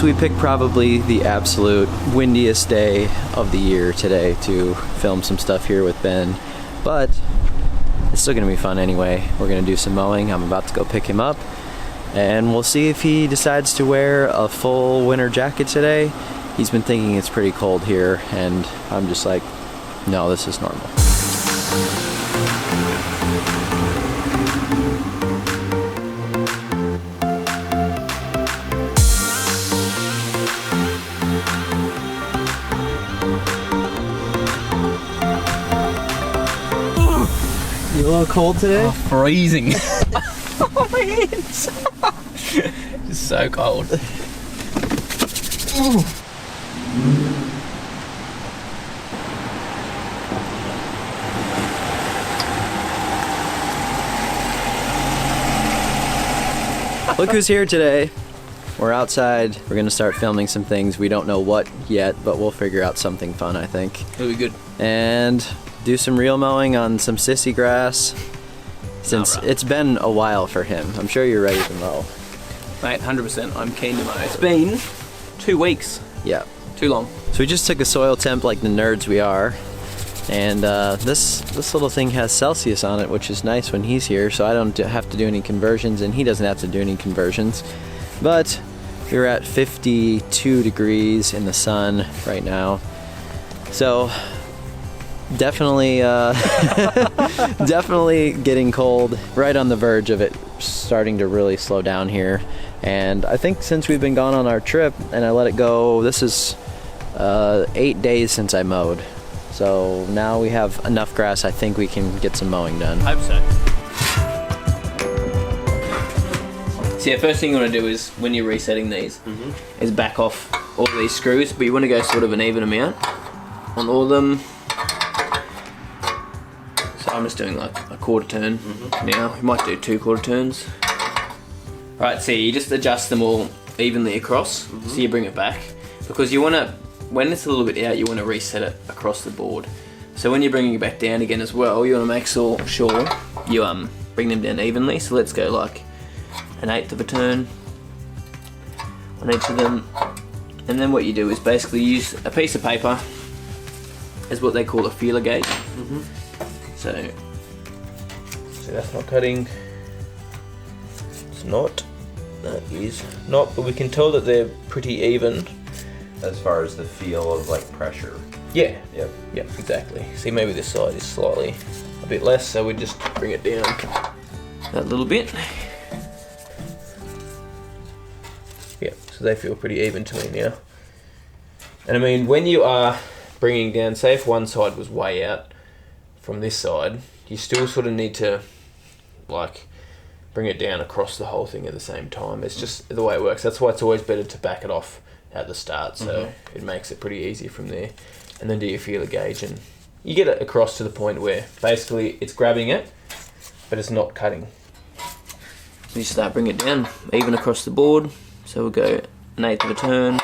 So we picked probably the absolute windiest day of the year today to film some stuff here with Ben, but it's still gonna be fun anyway. We're gonna do some mowing. I'm about to go pick him up, and we'll see if he decides to wear a full winter jacket today. He's been thinking it's pretty cold here, and I'm just like, no, this is normal. You a little cold today? Oh, freezing. Oh, my hands. It's so cold. Look who's here today. We're outside. We're gonna start filming some things. We don't know what yet, but we'll figure out something fun, I think. It'll be good. And do some real mowing on some sissy grass, since it's been a while for him. I'm sure you're ready to mow. Mate, 100%. I'm keen to mow. It's been 2 weeks. Yeah. Too long. So we just took a soil temp like the nerds we are, and this little thing has Celsius on it, which is nice when he's here, so I don't have to do any conversions, and he doesn't have to do any conversions. But we were at 52 degrees in the sun right now, so definitely definitely getting cold, right on the verge of it starting to really slow down here. And I think since we've been gone on our trip and I let it go, this is 8 days since I mowed, so now we have enough grass. I think we can get some mowing done. I hope so. So yeah, first thing you want to do is, when you're resetting these, is back off all these screws, but you want to go sort of an even amount on all of them. So I'm just doing like a quarter turn now. You might do 2 quarter turns. Right, so you just adjust them all evenly across, so you bring it back. Because you want to, when it's a little bit out, you want to reset it across the board. So when you're bringing it back down again as well, you want to make sure you bring them down evenly. So let's go like 1/8 of a turn on each of them. And then what you do is basically use a piece of paper as what they call a feeler gauge. So that's not cutting. It's not. That is not, but we can tell that they're pretty even. As far as the feel of like pressure. Yeah. Yep. Yeah, exactly. See, maybe this side is slightly a bit less, so we just bring it down that little bit. Yeah, so they feel pretty even to me now. And I mean, when you are bringing down, say if one side was way out from this side, you still sort of need to like bring it down across the whole thing at the same time. It's just the way it works. That's why it's always better to back it off at the start, so it makes it pretty easy from there. And then do your feeler gauge, and you get it across to the point where basically it's grabbing it, but it's not cutting. So you start bringing it down even across the board. So we'll go 1/8 of a turn,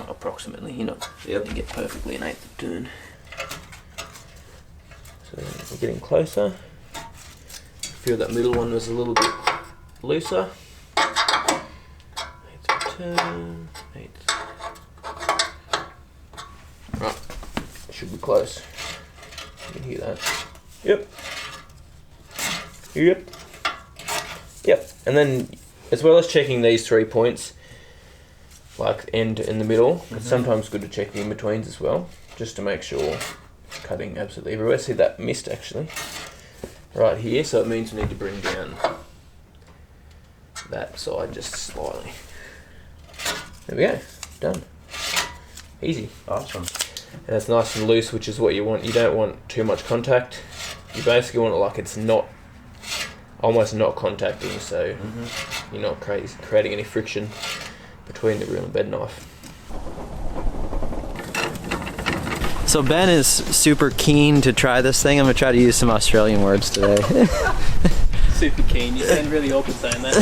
approximately. You're not able to get perfectly 1/8 of a turn. So we're getting closer. Feel that middle one was a little bit looser. 1/8 of a turn, 1/8. Right, should be close. You can hear that. Yep. Yep. Yep. And then, as well as checking these 3 points, like end in the middle, it's sometimes good to check the in-betweens as well, just to make sure it's cutting absolutely everywhere. See that missed actually right here, so it means we need to bring down that side just slightly. There we go, done. Easy. Awesome. And it's nice and loose, which is what you want. You don't want too much contact. You basically want it like it's not, almost not contacting, so you're not creating any friction between the reel and bed knife. So Ben is super keen to try this thing. I'm gonna try to use some Australian words today. Super keen. You sound really awkward saying that.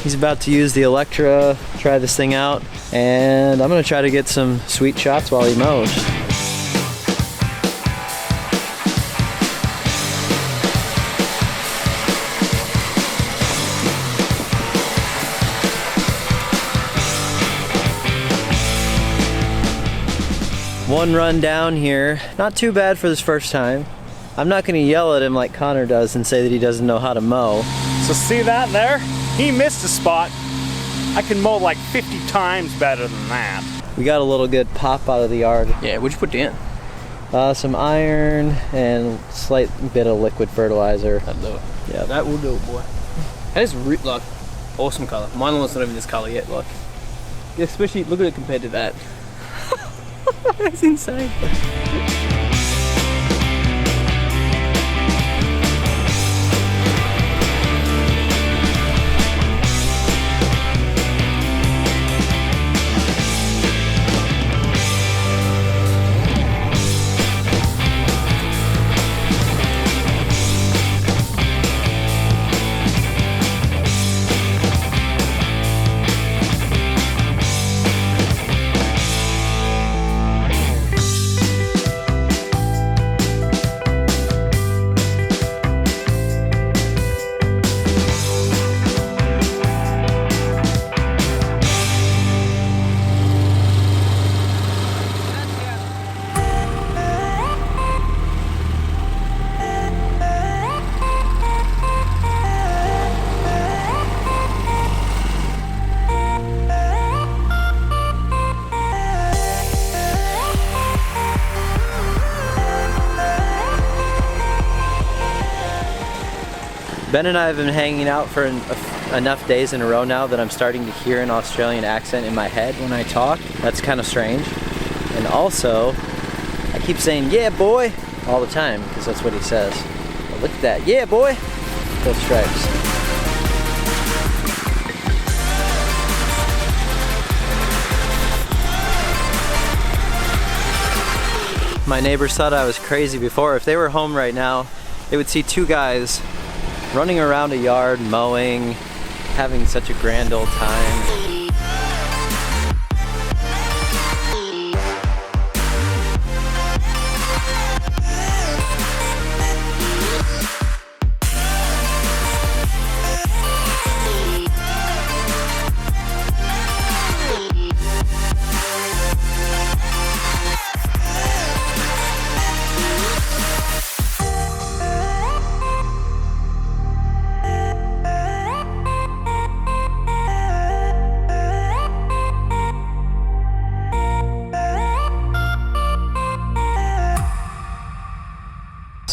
He's about to use the Electra, try this thing out, and I'm gonna try to get some sweet shots while he mows. One run down here. Not too bad for this first time. I'm not gonna yell at him like Connor does and say that he doesn't know how to mow. So see that there? He missed a spot. I can mow like 50 times better than that. We got a little good pop out of the yard. Yeah, what'd you put down? Some iron and slight bit of liquid fertilizer. That'll do it. Yeah, That will do it, boy. That is like awesome color. Mine was not even this color yet. Like, especially look at it compared to that. That's insane. Ben and I have been hanging out for enough days in a row now that I'm starting to hear an Australian accent in my head when I talk. That's kind of strange. And also, I keep saying, yeah boy, all the time, because that's what he says. But look at that, yeah boy, those stripes. My neighbors thought I was crazy before. If they were home right now, they would see two guys running around a yard, mowing, having such a grand old time.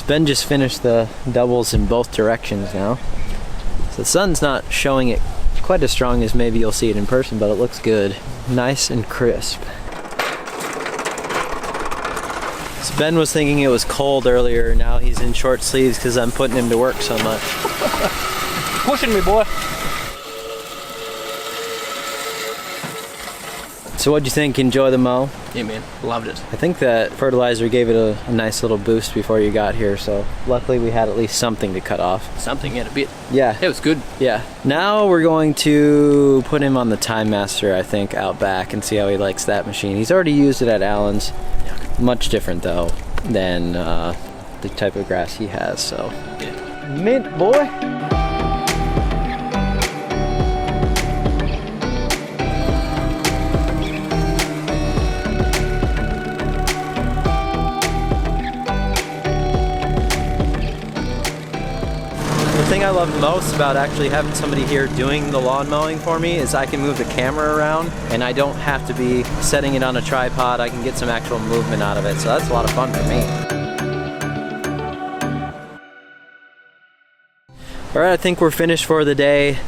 Ben just finished the doubles in both directions now. So the sun's not showing it quite as strong as maybe you'll see it in person, but it looks good. Nice and crisp. So Ben was thinking it was cold earlier, now he's in short sleeves because I'm putting him to work so much. Pushing me, boy. So what'd you think? Enjoy the mow? Yeah, man, loved it. I think that fertilizer gave it a nice little boost before you got here, so luckily we had at least something to cut off. Something, yeah, a bit. Yeah. It was good. Yeah. Now we're going to put him on the Timemaster, I think, out back and see how he likes that machine. He's already used it at Allen's. Much different, though, than the type of grass he has, so. Yeah. Mint, boy. The thing I love most about actually having somebody here doing the lawn mowing for me is I can move the camera around and I don't have to be setting it on a tripod. I can get some actual movement out of it, so that's a lot of fun for me. Alright, I think we're finished for the day,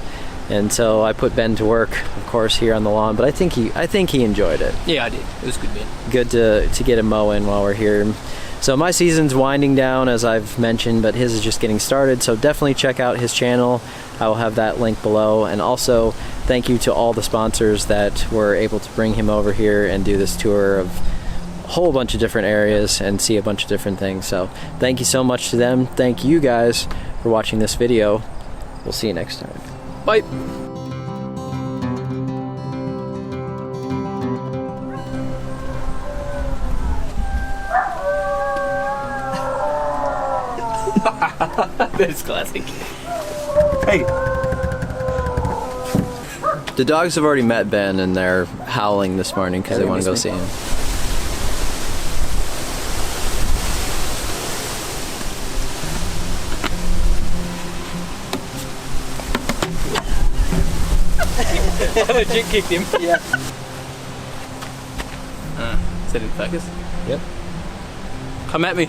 and so I put Ben to work, of course, here on the lawn, but I think he enjoyed it. Yeah, I did. It was good, man. Good to get a mow in while we're here. So my season's winding down, as I've mentioned, but his is just getting started, so definitely check out his channel. I will have that link below, and also thank you to all the sponsors that were able to bring him over here and do this tour of a whole bunch of different areas and see a bunch of different things. So thank you so much to them. Thank you guys for watching this video. We'll see you next time. Bye. That's classic. Hey. The dogs have already met Ben and they're howling this morning because they want to go see him. I legit kicked him. Yeah. Set in focus. Yep. Come at me.